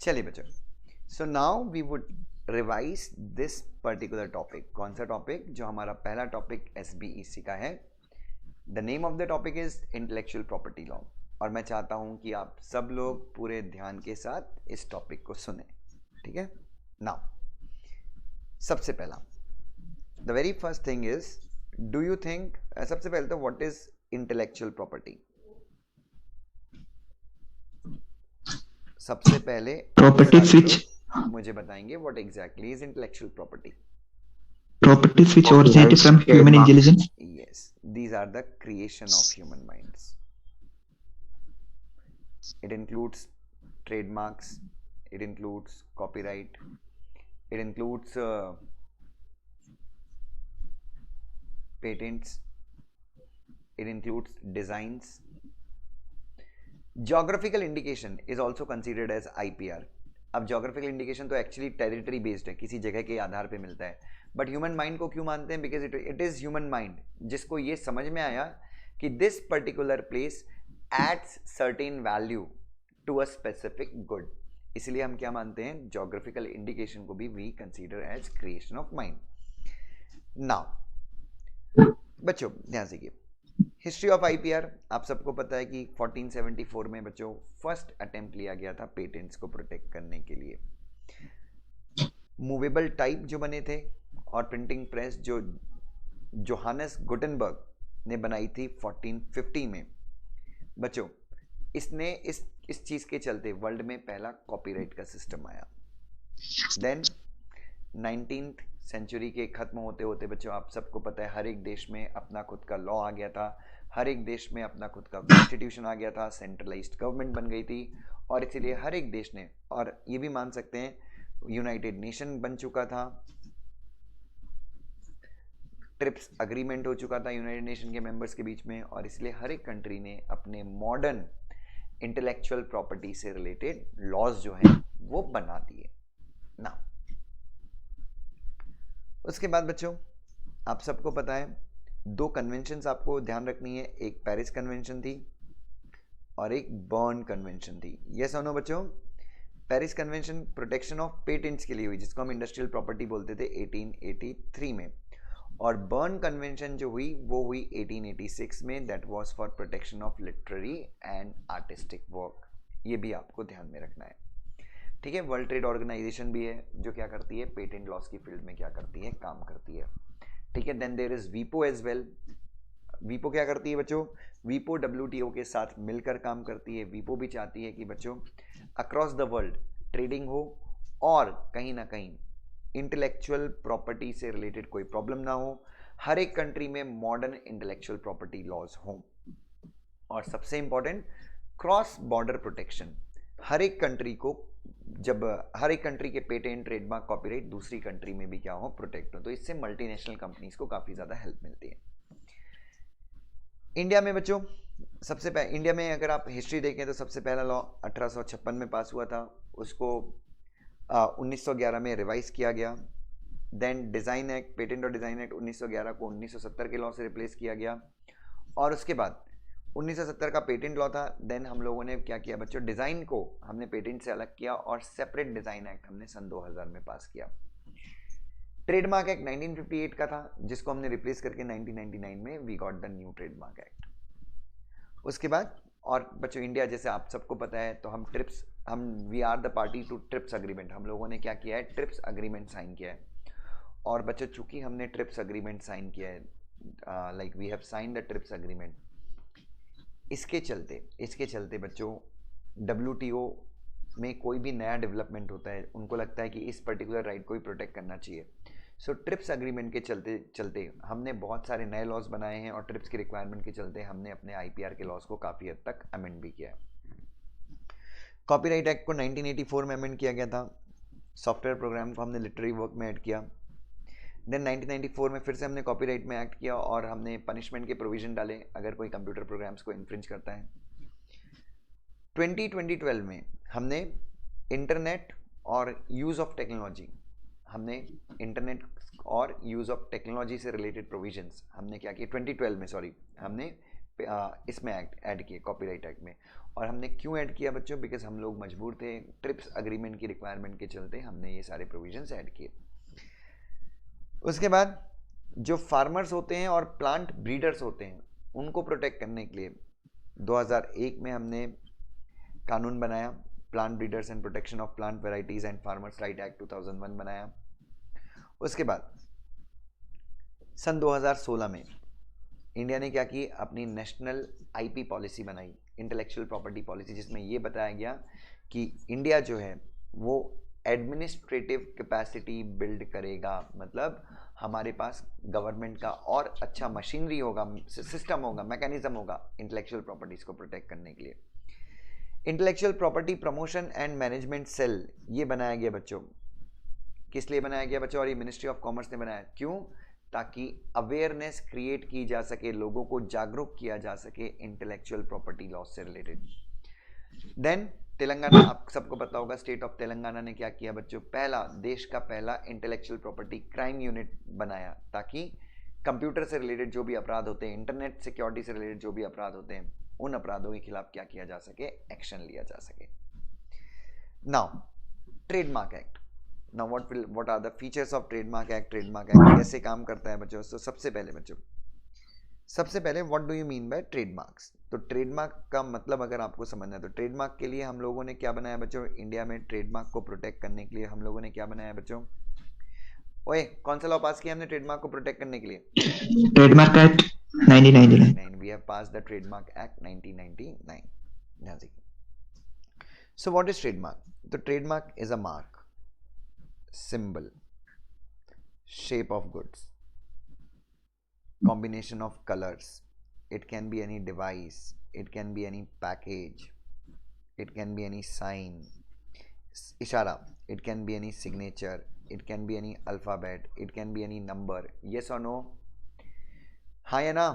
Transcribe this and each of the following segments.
चलिए बच्चों, so now we would revise this particular topic. कौन सा टॉपिक? जो हमारा पहला टॉपिक SBEC का है. The name of the topic is intellectual property law. और मैं चाहता हूं कि आप सब लोग पूरे ध्यान के साथ इस टॉपिक को सुने. ठीक है? नाउ सबसे पहला, the very first thing is, do you think, सबसे पहले तो व्हाट इज इंटेलेक्चुअल प्रॉपर्टी? सबसे पहले properties which मुझे बताएंगे what exactly is intellectual property. properties which originate from human intelligence. Yes, these are the creation of human minds. It includes trademarks, it includes copyright, it includes patents, it includes designs. Geographical indication is also considered as IPR. अब geographical indication तो actually territory based है, किसी जगह के आधार पे मिलता है. But human mind को क्यों मानते हैं? Because it is human mind जिसको ये समझ में आया कि this particular place adds certain value to a specific good. इसलिए हम क्या मानते हैं? जोग्राफिकल इंडिकेशन को भी we consider as creation of mind. Now बच्चों ध्यान से, हिस्ट्री ऑफ IPR आप सबको पता है कि 1474 में बच्चों फर्स्ट अटेम्प्ट लिया गया था पेटेंट्स को प्रोटेक्ट करने के लिए. मूवेबल टाइप जो बने थे और प्रिंटिंग प्रेस जो जोहानस गुटेनबर्ग ने बनाई थी 1450 में. बच्चों इसने इस चीज के चलते वर्ल्ड में पहला कॉपीराइट का सिस्टम आया. देन 19th सेंचुरी के खत्म होते होते बच्चों आप सबको पता है हर एक देश में अपना खुद का लॉ आ गया था, हर एक देश में अपना खुद का कॉन्स्टिट्यूशन आ गया था, सेंट्रलाइज्ड गवर्नमेंट बन गई थी. और इसीलिए हर एक देश ने, और ये भी मान सकते हैं यूनाइटेड नेशन बन चुका था, ट्रिप्स अग्रीमेंट हो चुका था यूनाइटेड नेशन के मेंबर्स के बीच में. और इसलिए हर एक कंट्री ने अपने मॉडर्न इंटेलेक्चुअल प्रॉपर्टी से रिलेटेड लॉज जो हैं वो बना दिए ना. उसके बाद बच्चों आप सबको पता है दो कन्वेंशंस आपको ध्यान रखनी है. एक पेरिस कन्वेंशन थी और एक बर्न कन्वेंशन थी. यस और नो बच्चों? Paris convention protection of patents के लिए हुई, जिसको हम इंडस्ट्रियल प्रॉपर्टी बोलते थे 1883 में. और बर्न कन्वेंशन जो हुई वो हुई 1886 में. That was for protection of literary and artistic work. ये भी आपको ध्यान में रखना है. ठीक है? वर्ल्ड ट्रेड ऑर्गेनाइजेशन भी है जो क्या करती है? पेटेंट लॉस की फील्ड में क्या करती है? काम करती है. ठीक है? देन देयर इज वीपो एज वेल. वीपो क्या करती है बच्चों? वीपो WTO के साथ मिलकर काम करती है. वीपो भी चाहती है कि बच्चों अक्रॉस द वर्ल्ड ट्रेडिंग हो और कहीं ना कहीं इंटेलेक्चुअल प्रॉपर्टी से रिलेटेड कोई प्रॉब्लम ना हो. हर एक कंट्री में मॉडर्न इंटेलेक्चुअल प्रॉपर्टी लॉज हों. और सबसे इंपॉर्टेंट, क्रॉस बॉर्डर प्रोटेक्शन. हर एक कंट्री को, जब हर एक कंट्री के पेटेंट, ट्रेडमार्क, कॉपीराइट दूसरी कंट्री में भी क्या हो? प्रोटेक्ट हो. तो इससे मल्टीनेशनल कंपनीज को काफी ज्यादा हेल्प मिलती है. इंडिया में बच्चों सबसे पहले, इंडिया में अगर आप हिस्ट्री देखें तो सबसे पहला लॉ 1856 में पास हुआ था. उसको 1911 में रिवाइज किया गया. देन डिजाइन एक्ट, पेटेंट और डिजाइन एक्ट 1911 को 1970 के लॉ से रिप्लेस किया गया. और उसके बाद 1970 का पेटेंट लॉ था. देन हम लोगों ने क्या किया बच्चों? डिजाइन को हमने पेटेंट से अलग किया और सेपरेट डिजाइन एक्ट हमने सन 2000 में पास किया. ट्रेडमार्क एक्ट 1958 का था जिसको हमने रिप्लेस करके 1999 में we got the new trademark act. उसके बाद और बच्चों इंडिया, जैसे आप सबको पता है, तो हम we are the party to TRIPS agreement. हम लोगों ने क्या किया है? ट्रिप्स अग्रीमेंट साइन किया है. और बच्चों चूंकि हमने ट्रिप्स अग्रीमेंट साइन किया है, like we have sign the TRIPS agreement, इसके चलते बच्चों WTO में कोई भी नया डेवलपमेंट होता है उनको लगता है कि इस पर्टिकुलर राइट को ही प्रोटेक्ट करना चाहिए. सो ट्रिप्स अग्रीमेंट के चलते हमने बहुत सारे नए लॉज बनाए हैं. और ट्रिप्स की रिक्वायरमेंट के चलते हमने अपने IPR के लॉज को काफ़ी हद तक अमेंड भी किया है. कॉपीराइट एक्ट को 1984 में अमेंड किया गया था. सॉफ्टवेयर प्रोग्राम को हमने लिटरेरी वर्क में ऐड किया. देन 1994 में फिर से हमने कॉपीराइट में एक्ट किया और हमने पनिशमेंट के प्रोविजन डाले अगर कोई कंप्यूटर प्रोग्राम्स को इन्फ्रिंज करता है. 2012 में हमने इंटरनेट और यूज़ ऑफ टेक्नोलॉजी, से रिलेटेड प्रोविजंस हमने क्या किया? 2012 में हमने इसमें ऐड किए कॉपीराइट एक्ट में। और हमने क्यों ऐड किया बच्चों? बिकॉज हम लोग मजबूर थे, ट्रिप्स अग्रीमेंट की रिक्वायरमेंट के चलते हमने ये सारे प्रोविजंस ऐड किए। उसके बाद जो फार्मर्स होते हैं और प्लांट ब्रीडर्स होते हैं उनको प्रोटेक्ट करने के लिए 2001 में हमने कानून बनाया, plant breeders and protection of plant varieties and farmers right act 2001 बनाया। उसके बाद सन 2016 में इंडिया ने क्या की, अपनी नेशनल आईपी पॉलिसी बनाई, इंटेलेक्चुअल प्रॉपर्टी पॉलिसी, जिसमें ये बताया गया कि इंडिया जो है वो एडमिनिस्ट्रेटिव कैपेसिटी बिल्ड करेगा, मतलब हमारे पास गवर्नमेंट का और अच्छा मशीनरी होगा, सिस्टम होगा, मैकेनिज्म होगा इंटेलेक्चुअल प्रॉपर्टीज को प्रोटेक्ट करने के लिए। Intellectual property promotion and management cell ये बनाया गया बच्चों। किस लिए बनाया गया बच्चों? और ये मिनिस्ट्री ऑफ कॉमर्स ने बनाया। क्यों? ताकि अवेयरनेस क्रिएट की जा सके, लोगों को जागरूक किया जा सके इंटेलेक्चुअल प्रॉपर्टी लॉ से रिलेटेड। देन तेलंगाना, आप सबको पता होगा, स्टेट ऑफ तेलंगाना ने क्या किया बच्चों? पहला, देश का पहला इंटेलेक्चुअल प्रॉपर्टी क्राइम यूनिट बनाया, ताकि कंप्यूटर से रिलेटेड जो भी अपराध होते हैं, इंटरनेट सिक्योरिटी से रिलेटेड जो भी अपराध होते हैं, उन अपराधों के खिलाफ क्या किया जा सके, एक्शन लिया जा सके। Now trademark act. Now what are the features of trademark act? Trademark act कैसे काम करता है बच्चों? तो सबसे पहले what do you mean by trademarks? तो ट्रेडमार्क का मतलब अगर आपको समझना है तो ट्रेडमार्क के लिए हम लोगों ने क्या बनाया बच्चों? इंडिया में ट्रेडमार्क को प्रोटेक्ट करने के लिए हम लोगों ने क्या बनाया बच्चों? ओए, कौन सा लॉ पास किया हमने ट्रेडमार्क को प्रोटेक्ट करने के लिए? Trademark act 1999। We have pass the trademark act 1999। ध्यान से। So what is trademark? तो trademark is a mark, symbol, shape of goods, combination of colors, it can be any device, it can be any package, it can be any sign, ishara, it can be any signature, it can be any alphabet, it can be any number. yes or no? हाँ या ना?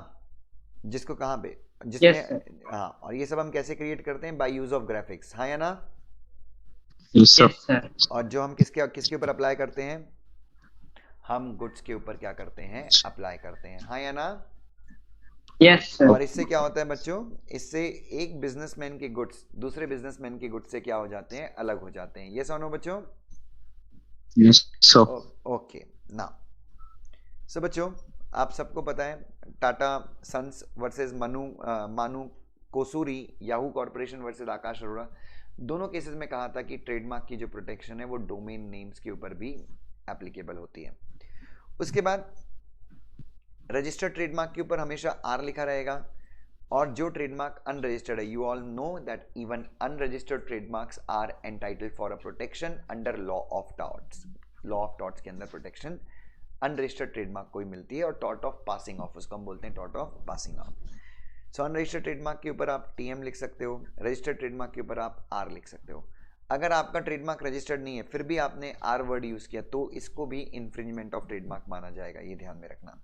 जिसको कहाँ पे, जिसमें हाँ, और ये सब हम कैसे क्रिएट करते हैं? By use of graphics. हाँ या ना? Yes, sir. और जो हम किसके ऊपर अप्लाई करते हैं? हम गुड्स के ऊपर क्या करते हैं? अप्लाई करते हैं। हाँ या ना? Yes sir. और इससे क्या होता है बच्चों? इससे एक बिजनेसमैन के गुड्स दूसरे बिजनेसमैन के गुड्स से क्या हो जाते हैं? अलग हो जाते हैं। यस और नो बच्चों? Yes, sir. ओके ना। सो बच्चों, आप सबको पता है टाटा सन्स वर्सेस मानू कोसूरी, याहू कॉर्पोरेशन वर्सेस आकाश अरोड़ा, दोनों केसेस में कहा था कि ट्रेडमार्क की जो प्रोटेक्शन है वो डोमेन नेम्स के ऊपर भी एप्लीकेबल होती है। उसके बाद रजिस्टर्ड ट्रेडमार्क के ऊपर हमेशा आर लिखा रहेगा, और जो ट्रेडमार्क अनरजिस्टर्ड है, you all know that even unregistered trademarks are entitled for a protection under law of torts. Law of torts के अंदर प्रोटेक्शन अनरजिस्टर्ड ट्रेडमार्क को ही मिलती है, और टॉर्ट ऑफ पासिंग ऑफ, उसको हम बोलते हैं tort of passing of. So unregistered trademark के ऊपर आप टीएम लिख सकते हो, रजिस्टर्ड ट्रेडमार्क के ऊपर आप आर लिख सकते हो। अगर आपका ट्रेडमार्क रजिस्टर्ड नहीं है फिर भी आपने आर वर्ड यूज किया तो इसको भी इन्फ्रिंजमेंट ऑफ ट्रेडमार्क माना जाएगा, ये ध्यान में रखना।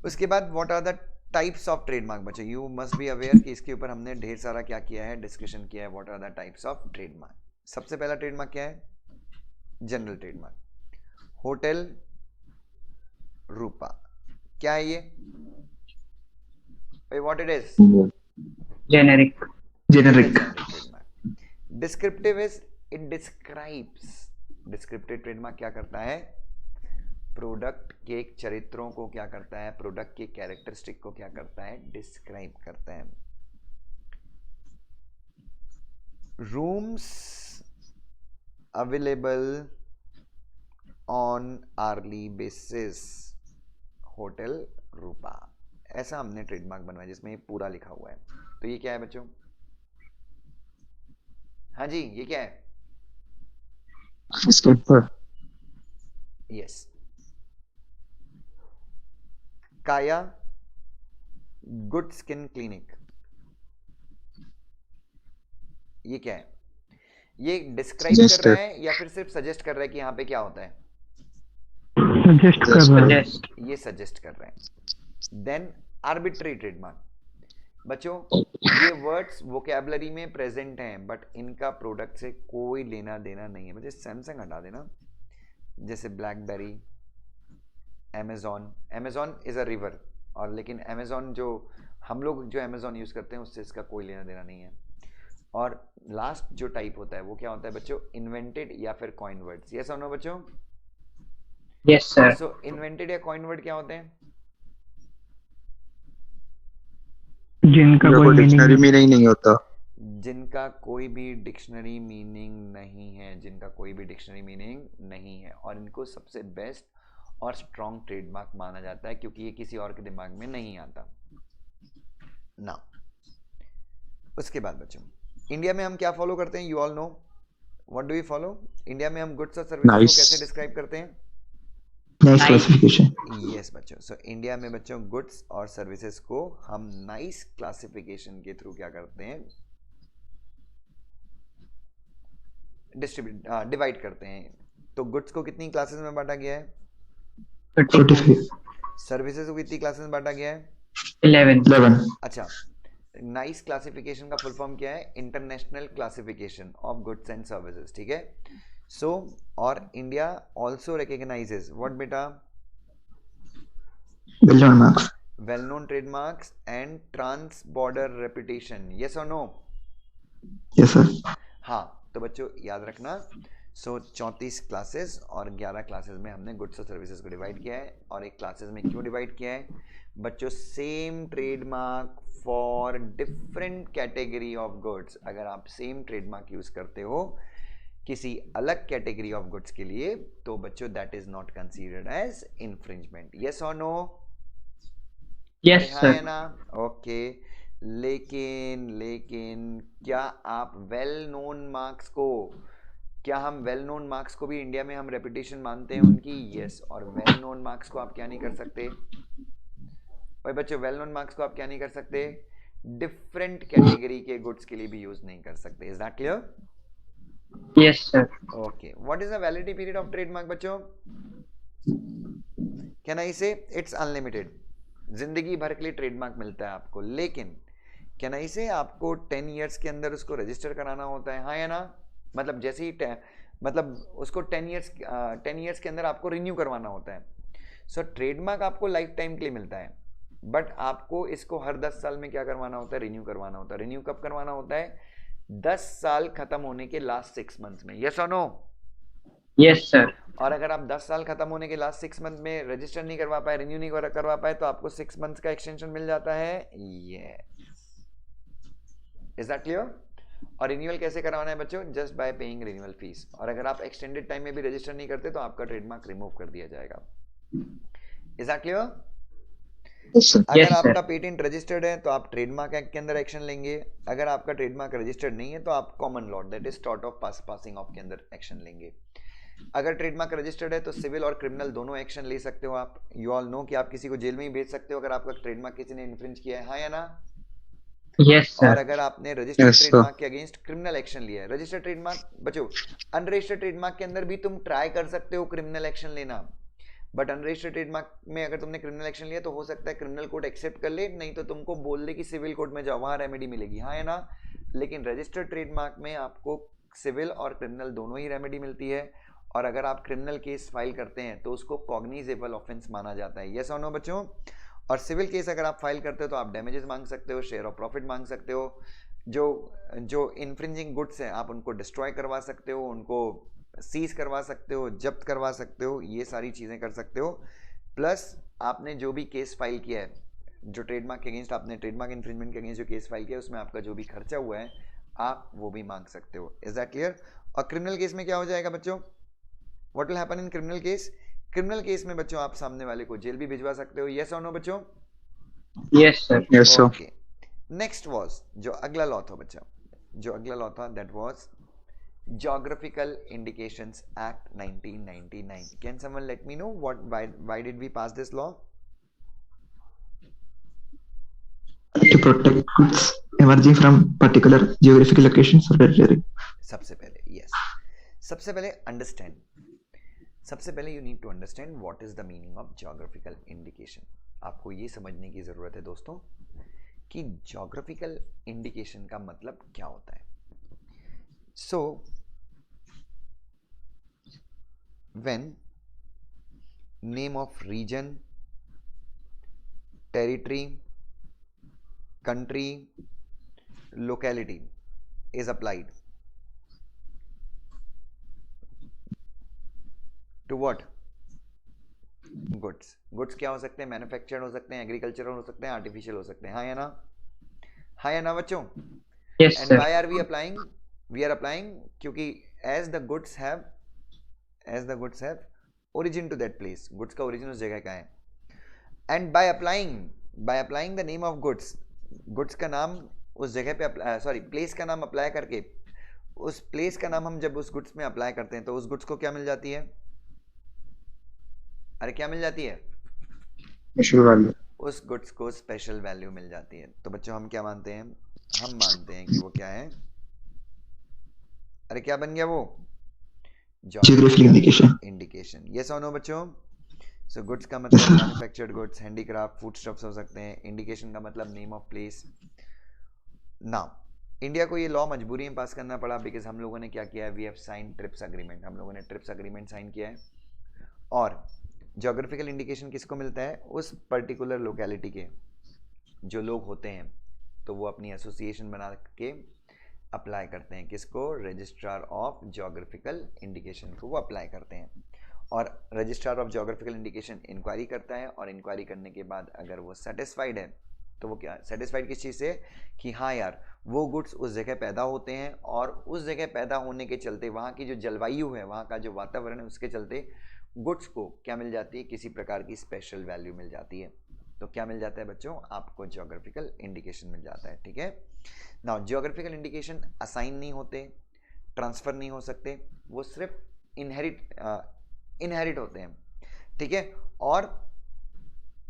उसके बाद what are the types of trademark? बच्चों यू मस्ट बी अवेयर कि इसके ऊपर हमने ढेर सारा क्या किया है, डिस्कशन किया है। What are the types of trademark? सबसे पहला ट्रेडमार्क क्या है? General trademark. होटल रूपा, क्या है ये? What it is? Generic. Descriptive is it describes. Descriptive trademark क्या करता है? प्रोडक्ट के चरित्रों को क्या करता है? प्रोडक्ट के कैरेक्टरिस्टिक को क्या करता है? डिस्क्राइब करता है। Rooms available on early basis, hotel Rupa. ऐसा हमने ट्रेडमार्क बनवाया जिसमें पूरा लिखा हुआ है। तो ये क्या है बच्चों? हाँ जी, ये क्या है? यस, काया गुड स्किन क्लिनिक। ये क्या है? ये डिस्क्राइब कर रहा है या फिर सिर्फ सजेस्ट कर रहा है कि यहाँ पे क्या होता है? ये सजेस्ट कर रहा है। Then arbitrary trademark. बच्चों ये वर्ड्स वोकैबुलरी में प्रेजेंट हैं बट इनका प्रोडक्ट से कोई लेना देना नहीं है। मुझे सैमसंग हटा देना, जैसे blackberry, Amazon. Amazon is a river, और लेकिन अमेजोन जो हम लोग जो अमेजोन यूज़ करते हैं उससे इसका कोई लेना देना नहीं है। और लास्ट जो टाइप होता है वो क्या होता है बच्चों, इन्वेंटेड या फिर कॉइन वर्ड्स। यस और नो बच्चों? Yes, sir. सो इन्वेंटेड या कॉइन वर्ड क्या होते हैं? जिनका जो कोई कोई मीनिंग डिक्शनरी मीनिंग नहीं होता। जिनका कोई भी डिक्शनरी मीनिंग नहीं है, जिनका कोई भी डिक्शनरी मीनिंग नहीं है, और इनको सबसे बेस्ट और स्ट्रॉन्ग ट्रेडमार्क माना जाता है क्योंकि ये किसी और के दिमाग में नहीं आता ना। उसके बाद बच्चों, इंडिया में हम क्या फॉलो करते हैं? You all know what do we follow? India में हम गुड्स और सर्विसेज को नाइस कैसे डिस्क्राइब करते हैं? Nice classification. यस बच्चों, सो इंडिया में बच्चों गुड्स और सर्विसेज को हम नाइस क्लासिफिकेशन के थ्रू क्या करते हैं, डिवाइड करते हैं। तो गुड्स को कितनी क्लासेस में बांटा गया है? 45 सर्विसेज को कितनी क्लासेस में बांटा गया है? 11. अच्छा, नाइस क्लासिफिकेशन का फुल फॉर्म क्या है? International classification of goods and services, ठीक है। सो और इंडिया ऑल्सो रिकॉग्नाइजेस व्हाट बेटा? Well known marks. Well known trademarks and trans border reputation. Yes और नो? Yes sir. हाँ, तो बच्चों याद रखना, सो 34 क्लासेस और 11 क्लासेस में हमने गुड्स और सर्विसेज को डिवाइड किया है। और एक क्लासेस में क्यों डिवाइड किया है बच्चों? Same trademark for different category of goods. अगर आप सेम ट्रेडमार्क यूज करते हो किसी अलग कैटेगरी ऑफ गुड्स के लिए तो बच्चों that is not considered as infringement. Yes और नो? Yes, है sir. ना? ओके, लेकिन क्या आप वेल नोन मार्क्स को, क्या हम वेल नोन मार्क्स को भी इंडिया में हम रेपुटेशन मानते हैं उनकी? यस। और वेल नोन मार्क्स को आप क्या नहीं कर सकते भाई बच्चों? वेल नोन मार्क्स को आप क्या नहीं कर सकते? डिफरेंट कैटेगरी के गुड्स के लिए भी यूज नहीं कर सकते। Is that clear? Yes, sir. Okay, what is the validity period of trademark बच्चों? कैन आई से इट्स अनलिमिटेड? जिंदगी भर के लिए ट्रेडमार्क मिलता है आपको, लेकिन कैन आई से आपको 10 इयर्स के अंदर उसको रजिस्टर कराना होता है, हाँ या ना? मतलब जैसे ही मतलब उसको 10 इयर्स के अंदर आपको रिन्यू करवाना होता है। सो ट्रेडमार्क आपको लाइफ टाइम के लिए मिलता है, बट आपको इसको हर 10 साल में क्या करवाना होता है? रिन्यू करवाना होता है। रिन्यू कब करवाना होता है? 10 साल खत्म होने के लास्ट 6 मंथ्स में। यस और नो? Yes, sir. और अगर आप 10 साल खत्म होने के लास्ट 6 मंथ में रजिस्टर नहीं करवा पाए, रिन्यू नहीं करवा पाए, तो आपको 6 मंथ्स का एक्सटेंशन मिल जाता है। ये इज दैट क्लियर? और रिन्यूअल कैसे करवाना है बच्चों? Just by paying renewal fees. और अगर आप एक्सटेंडेड टाइम में भी रजिस्टर नहीं करते तो आपका ट्रेडमार्क रिमूव कर दिया जाएगा। Is that clear? Yes sir. अगर Yes, sir. आपका पेटेंट रजिस्टर्ड है तो आप ट्रेडमार्क एक्ट के अंदर एक्शन लेंगे। अगर आपका ट्रेडमार्क रजिस्टर्ड नहीं है तो आप common law that is tort of passing of के अंदर एक्शन लेंगे। अगर ट्रेडमार्क रजिस्टर्ड है तो सिविल और क्रिमिनल दोनों एक्शन ले सकते हो आप। यू ऑल नो कि आप किसी को जेल में ही भेज सकते हो अगर आपका ट्रेडमार्क किसी ने इन्फ्रिंज किया है, हाँ या ना? Yes, और sir. अगर आपने रजिस्टर्ड Yes, sir. ट्रेडमार्क के अगेंस्ट क्रिमिनल एक्शन लिया है, रजिस्टर्ड ट्रेडमार्क बच्चों, अनरजिस्टर्ड ट्रेडमार्क के अंदर भी तुम ट्राई कर सकते हो क्रिमिनल एक्शन लेना, बट अनरजिस्टर्ड ट्रेडमार्क में अगर तुमने क्रिमिनल एक्शन लिया तो हो सकता है क्रिमिनल कोर्ट एक्सेप्ट कर ले, नहीं तो तुमको बोल दे कि सिविल कोर्ट में जाओ, वहां रेमेडी मिलेगी, हाँ या ना? लेकिन रजिस्टर्ड ट्रेडमार्क में आपको सिविल और क्रिमिनल दोनों ही रेमेडी मिलती है। और अगर आप क्रिमिनल केस फाइल करते हैं तो उसको कॉग्निजेबल ऑफेंस माना जाता है। यस और नो बच्चों? और सिविल केस अगर आप फाइल करते हो तो आप डैमेजेस मांग सकते हो, शेयर ऑफ प्रॉफिट मांग सकते हो, जो इन्फ्रिंजिंग गुड्स हैं आप उनको डिस्ट्रॉय करवा सकते हो, उनको सीज करवा सकते हो, जब्त करवा सकते हो, ये सारी चीज़ें कर सकते हो। प्लस आपने जो भी केस फाइल किया है, जो ट्रेडमार्क के अगेंस्ट आपने ट्रेडमार्क इन्फ्रिंजमेंट के अगेंस्ट जो केस फाइल किया है उसमें आपका जो भी खर्चा हुआ है आप वो भी मांग सकते हो। Is that clear? और क्रिमिनल केस में क्या हो जाएगा बच्चों? What will happen in criminal case? Criminal case में बच्चों आप सामने वाले को जेल भी भिजवा सकते हो। यस और नो बच्चों? Yes, sir. Yes, sir. Okay, next was जो अगला लॉ था बच्चा, जो अगला लॉ था that was Geographical Indications Act 1999. Can someone let me know why did we pass this law? To protect goods emerging from particular geographical locations or territory. सबसे पहले yes, सबसे पहले you need to understand what is the meaning of geographical indication. आपको ये समझने की जरूरत है दोस्तों कि geographical indication का मतलब क्या होता है। So when name of region, territory, country, locality is applied to what? Goods. Goods क्या हो सकते हैं? मैन्युफैक्चर्ड हो सकते हैं, एग्रीकल्चरल हो सकते हैं, आर्टिफिशियल हो सकते हैं. हाँ या ना? हाँ या ना बच्चों? Yes, and sir. Why are we applying? We are applying क्योंकि as the goods have origin to that place. Goods का ओरिजिन उस जगह का है. And by applying the name of goods, goods का नाम उस जगह पे सॉरी प्लेस का नाम अप्लाई करके, उस प्लेस का नाम हम जब उस गुड्स में अप्लाई करते हैं तो उस गुड्स को क्या मिल जाती है? अरे क्या मिल जाती है? Special value. उस गुड्स को स्पेशल वैल्यू मिल जाती है. तो बच्चों हम क्या मानते हैं? हम मानते हैं कि वो क्या है? अरे क्या बन गया वो? Geographical indication. इंडिकेशन. यस और नो बच्चों? सो गुड्स का मतलब मैन्युफैक्चर्ड गुड्स, हैंडीक्राफ्ट, फूडस्टफ्स हो सकते हैं. इंडिकेशन का मतलब name of place. Now India को ये लॉ मजबूरी में पास करना पड़ा बिकॉज हम लोगों ने क्या किया है? We have sign TRIPS agreement. हम लोगों ने ट्रिप्स अग्रीमेंट साइन किया है. और ज्योग्राफिकल इंडिकेशन किसको मिलता है? उस पर्टिकुलर लोकेलिटी के जो लोग होते हैं तो वो अपनी एसोसिएशन बना के अप्लाई करते हैं. किसको? रजिस्ट्रार ऑफ ज्योग्राफिकल इंडिकेशन को वो अप्लाई करते हैं. और registrar of geographical indication inquiry करता है और इंक्वायरी करने के बाद अगर वो सेटिस्फाइड है तो वो क्या सेटिस्फाइड किस चीज़ से? कि हाँ यार वो गुड्स उस जगह पैदा होते हैं और उस जगह पैदा होने के चलते वहाँ की जो जलवायु है, वहाँ का जो वातावरण है, उसके चलते गुड्स को क्या मिल जाती है? किसी प्रकार की स्पेशल वैल्यू मिल जाती है. तो क्या मिल जाता है बच्चों? आपको ज्योग्राफिकल इंडिकेशन मिल जाता है. ठीक है. नाउ ज्योग्राफिकल इंडिकेशन असाइन नहीं होते, ट्रांसफर नहीं हो सकते, वो सिर्फ इनहेरिट होते हैं. ठीक है. और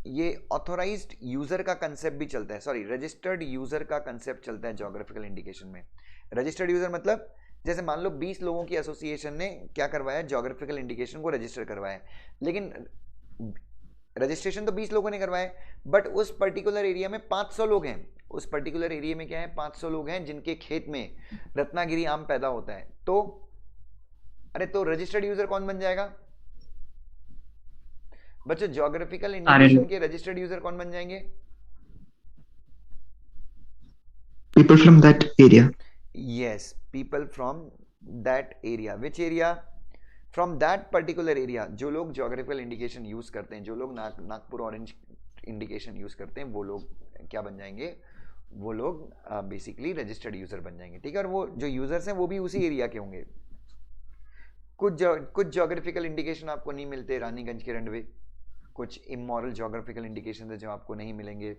ये ऑथोराइज्ड यूजर का कंसेप्ट भी चलता है, सॉरी रजिस्टर्ड यूजर का कंसेप्ट चलता है ज्योग्राफिकल इंडिकेशन में. रजिस्टर्ड यूजर मतलब जैसे मान लो 20 लोगों की एसोसिएशन ने क्या करवाया? ज्योग्राफिकल इंडिकेशन को रजिस्टर करवाया. लेकिन रजिस्ट्रेशन तो 20 लोगों ने करवाया, बट उस पर्टिकुलर एरिया में 500 लोग हैं. उस पर्टिकुलर एरिया में क्या है? 500 लोग हैं जिनके खेत में रत्नागिरी आम पैदा होता है. तो रजिस्टर्ड यूजर कौन बन जाएगा बच्चों? ज्योग्राफिकल इंडिकेशन के रजिस्टर्ड यूजर कौन बन जाएंगे? People from that area. Yes, people from that area. Which area? From that particular area. जो लोग ज्योग्राफिकल इंडिकेशन यूज करते हैं, जो लोग नागपुर ऑरेंज इंडिकेशन यूज करते हैं, वो लोग क्या बन जाएंगे? वो लोग बेसिकली रजिस्टर्ड यूजर बन जाएंगे. ठीक है. और वो जो यूजर्स हैं वो भी उसी एरिया के होंगे. कुछ ज्योग्राफिकल इंडिकेशन आपको नहीं मिलते रानीगंज के रनवे, कुछ इमोरल ज्योग्राफिकल इंडिकेशन है जो आपको नहीं मिलेंगे.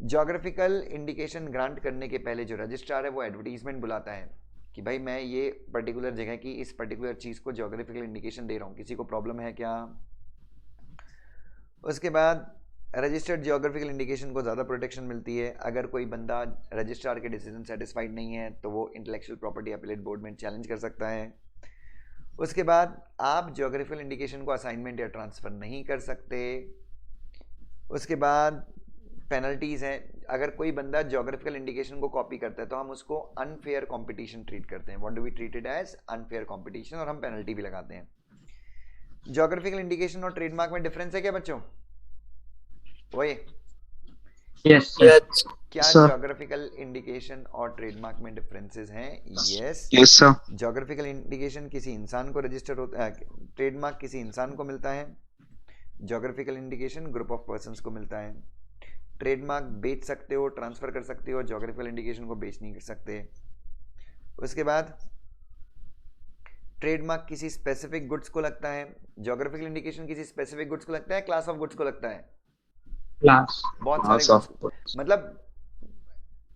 ज्योग्राफिकल इंडिकेशन ग्रांट करने के पहले जो रजिस्ट्रार है वो एडवर्टीजमेंट बुलाता है कि भाई मैं ये पर्टिकुलर जगह की इस पर्टिकुलर चीज़ को ज्योग्राफिकल इंडिकेशन दे रहा हूँ, किसी को प्रॉब्लम है क्या? उसके बाद रजिस्टर्ड ज्योग्राफिकल इंडिकेशन को ज़्यादा प्रोटेक्शन मिलती है. अगर कोई बंदा रजिस्ट्रार के डिसीजन सेटिस्फाइड नहीं है तो वो इंटेलेक्चुअल प्रॉपर्टी अपीलेट बोर्ड में चैलेंज कर सकता है. उसके बाद आप ज्योग्राफिकल इंडिकेशन को असाइनमेंट या ट्रांसफ़र नहीं कर सकते. उसके बाद पेनल्टीज़ हैं. अगर कोई बंदा ज्योग्राफिकल इंडिकेशन को कॉपी करता है तो हम उसको अनफेयर कंपटीशन ट्रीट करते हैं. What do we treat it as? Unfair competition. और हम पेनल्टी भी लगाते हैं. ज्योग्राफिकल इंडिकेशन और ट्रेडमार्क में डिफरेंस है क्या बच्चों? वही Yes, sir. क्या Sir. ज्योग्राफिकल इंडिकेशन और ट्रेडमार्क में डिफरेंसेस हैं? Yes. Yes, sir. Geographical indication किसी इंसान को रजिस्टर होता है, ट्रेडमार्क किसी इंसान को मिलता है, geographical indication group of persons को मिलता है. ट्रेडमार्क बेच सकते हो, ट्रांसफर कर सकते हो, ज्योग्राफिकल इंडिकेशन को बेच नहीं कर सकते. उसके बाद ट्रेडमार्क किसी स्पेसिफिक गुड्स को लगता है, ज्योग्राफिकल इंडिकेशन किसी स्पेसिफिक गुड्स को लगता है, क्लास ऑफ गुड्स को लगता है. Class. बहुत Class सारे of गुड्स, मतलब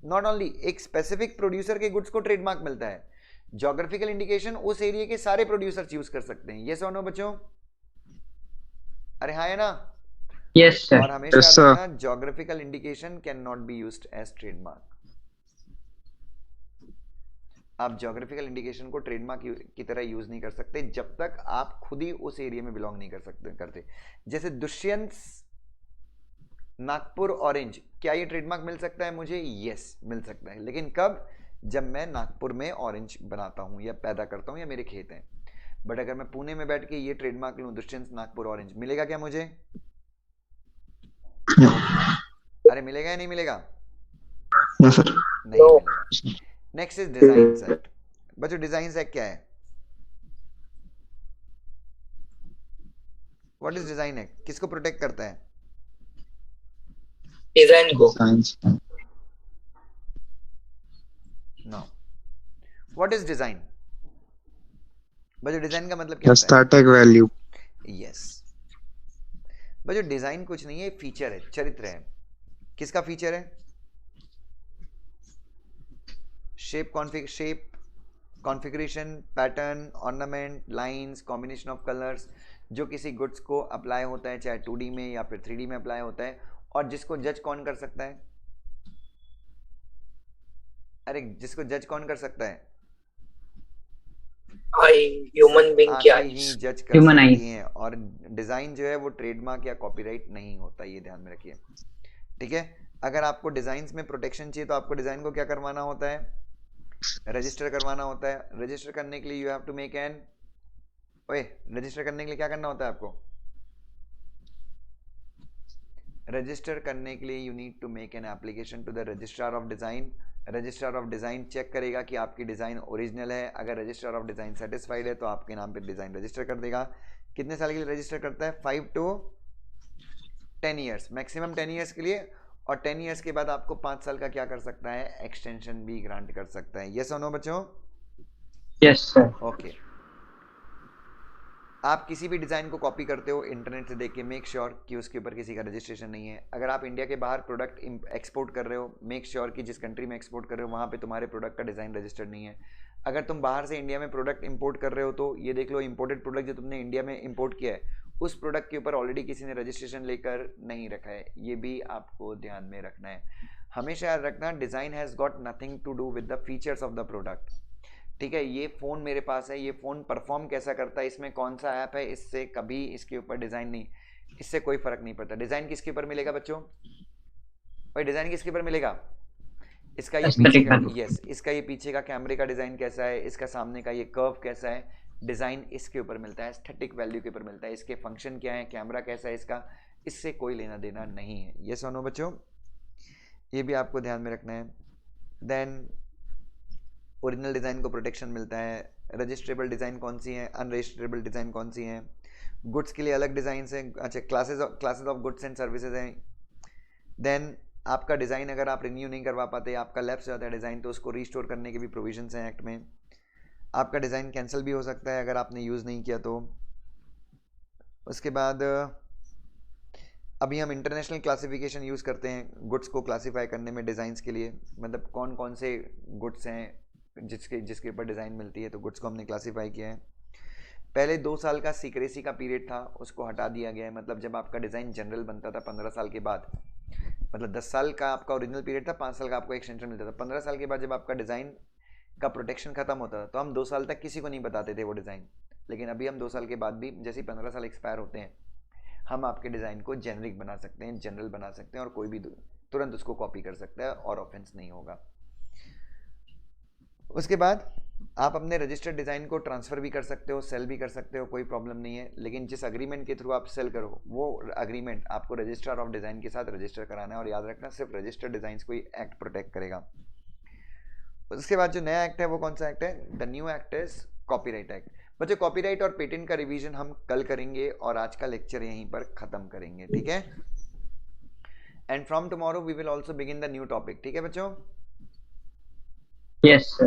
नॉट ओनली एक स्पेसिफिक प्रोड्यूसर के गुड्स को ट्रेडमार्क मिलता है. ज्योग्राफिकल इंडिकेशन उस एरिया के सारे प्रोड्यूसर्स यूज कर सकते हैं. ये सुनो बच्चों, अरे हाँ है ना? Yes, sir. और हमेशा Yes, sir. याद रखना geographical indication can not be used as trademark. आप ज्योग्राफिकल इंडिकेशन को ट्रेडमार्क की तरह यूज नहीं कर सकते जब तक आप खुद ही उस एरिया में बिलोंग नहीं करते. जैसे दुष्यंत नागपुर ऑरेंज, क्या ये ट्रेडमार्क मिल सकता है मुझे? यस, मिल सकता है. लेकिन कब? जब मैं नागपुर में ऑरेंज बनाता हूं या पैदा करता हूं या मेरे खेत हैं. बट अगर मैं पुणे में बैठ के ये ट्रेडमार्क लूं दुष्यंत नागपुर ऑरेंज, मिलेगा क्या मुझे? Yeah. अरे मिलेगा या नहीं मिलेगा? Yeah, sir. नहीं मिलेगा। Next is design set. बच्चों डिजाइन सेट क्या है? What is design act? किसको प्रोटेक्ट करता है? डिजाइन को। Science. No. What is design? बच्चों डिजाइन का मतलब क्या The होता static value. है? यस। बच्चों डिजाइन कुछ नहीं है, फीचर है, चरित्र है। किसका फीचर है? Shape configuration, pattern, ornament, lines, combination of colours, जो किसी गुड्स को अप्लाई होता है, चाहे 2D में या फिर 3D में अप्लाई होता है, और जिसको जज कौन कर सकता है? अरे जिसको जज कौन कर सकता है? आई ह्यूमन बीइंग की आंखें ही आईज। जज कर Human सकती हैं। और डिजाइन जो है वो ट्रेडमार्क या कॉपीराइट नहीं होता, ये ध्यान में रखिए, ठीक है। अगर आपको डिजाइन्स में प्रोटेक्शन चाहिए तो आपको डिजाइन को क्या करवाना होता है? रजिस्टर करवाना होता है। रजिस्टर करने के लिए you have to make an register करने के लिए क्या करना होता है आपको? रजिस्टर करने के लिए you need to make an application to the registrar of design. Registrar of design check करेगा कि आपकी डिजाइन ओरिजिनल है। अगर रजिस्ट्रार ऑफ डिजाइन सेटिस्फाइड है तो आपके नाम पे डिजाइन रजिस्टर कर देगा। कितने साल के लिए रजिस्टर करता है? 5 to 10 ईयर्स, मैक्सिमम 10 ईयर्स के लिए। और 10 ईयर्स के बाद आपको 5 साल का क्या कर सकता है? एक्सटेंशन भी ग्रांट कर सकता है। यस और नो बच्चों? Yes, sir. ओके। आप किसी भी डिज़ाइन को कॉपी करते हो इंटरनेट से देख के, मेक श्योर कि उसके ऊपर किसी का रजिस्ट्रेशन नहीं है। अगर आप इंडिया के बाहर प्रोडक्ट एक्सपोर्ट कर रहे हो, मेक श्योर कि जिस कंट्री में एक्सपोर्ट कर रहे हो वहाँ पे तुम्हारे प्रोडक्ट का डिज़ाइन रजिस्टर्ड नहीं है। अगर तुम बाहर से इंडिया में प्रोडक्ट इंपोर्ट कर रहे हो तो ये देख लो, इंपोर्टेड प्रोडक्ट जो तुमने इंडिया में इंपोर्ट किया है उस प्रोडक्ट के ऊपर ऑलरेडी किसी ने रजिस्ट्रेशन लेकर नहीं रखा है। ये भी आपको ध्यान में रखना है। हमेशा याद रखना, design has got nothing to do with the features of the product, ठीक है। ये फ़ोन मेरे पास है, ये फ़ोन परफॉर्म कैसा करता है, इसमें कौन सा ऐप है, इससे कभी इसके ऊपर डिज़ाइन नहीं, इससे कोई फ़र्क नहीं पड़ता। डिज़ाइन किसके ऊपर मिलेगा बच्चों? भाई डिज़ाइन किसके ऊपर मिलेगा? इसका ये पीछे Aesthetic का, value. यस, इसका ये पीछे का कैमरे का डिज़ाइन कैसा है, इसका सामने का ये कर्व कैसा है, डिज़ाइन इसके ऊपर मिलता है, एस्थेटिक वैल्यू के ऊपर मिलता है। इसके फंक्शन क्या है, कैमरा कैसा है इसका, इससे कोई लेना देना नहीं है। ये सुनो बच्चों, ये भी आपको ध्यान में रखना है। देन ओरिजिनल डिज़ाइन को प्रोटेक्शन मिलता है। रजिस्ट्रेबल डिज़ाइन कौन सी है, अनरजिस्ट्रेबल डिज़ाइन कौन सी हैं। गुड्स के लिए अलग डिज़ाइन हैं, अच्छा classes of goods and services हैं। देन आपका डिज़ाइन अगर आप रिन्यू नहीं करवा पाते, आपका लैप्स जाता है डिज़ाइन, तो उसको रीस्टोर करने के भी प्रोविजंस हैं एक्ट में। आपका डिज़ाइन कैंसिल भी हो सकता है अगर आपने यूज़ नहीं किया तो। उसके बाद अभी हम इंटरनेशनल क्लासिफिकेशन यूज़ करते हैं गुड्स को क्लासीफाई करने में डिज़ाइंस के लिए, मतलब कौन कौन से गुड्स हैं जिसके ऊपर डिज़ाइन मिलती है, तो गुड्स को हमने क्लासीफाई किया है। पहले 2 साल का सीक्रेसी का पीरियड था, उसको हटा दिया गया है। मतलब जब आपका डिज़ाइन जनरल बनता था 15 साल के बाद, मतलब 10 साल का आपका ओरिजिनल पीरियड था, 5 साल का आपको एक्सटेंशन मिलता था। 15 साल के बाद जब आपका डिज़ाइन का प्रोटेक्शन खत्म होता था तो हम 2 साल तक किसी को नहीं बताते थे वो डिज़ाइन। लेकिन अभी हम 2 साल के बाद भी, जैसे 15 साल एक्सपायर होते हैं, हम आपके डिज़ाइन को जेनरिक बना सकते हैं, जनरल बना सकते हैं, और कोई भी तुरंत उसको कॉपी कर सकता है और ऑफेंस नहीं होगा। उसके बाद आप अपने रजिस्टर्ड डिज़ाइन को ट्रांसफ़र भी कर सकते हो, सेल भी कर सकते हो, कोई प्रॉब्लम नहीं है। लेकिन जिस अग्रीमेंट के थ्रू आप सेल करो वो अग्रीमेंट आपको रजिस्ट्रार ऑफ डिज़ाइन के साथ रजिस्टर कराना है। और याद रखना, सिर्फ रजिस्टर्ड डिज़ाइंस को ही एक्ट प्रोटेक्ट करेगा। उसके बाद जो नया एक्ट है वो कौन सा एक्ट है? The new act is copyright act. बच्चों कॉपीराइट और पेटेंट का रिवीजन हम कल करेंगे और आज का लेक्चर यहीं पर खत्म करेंगे, ठीक है। And from tomorrow we will also begin the new topic, ठीक है बच्चों। Yes, sir.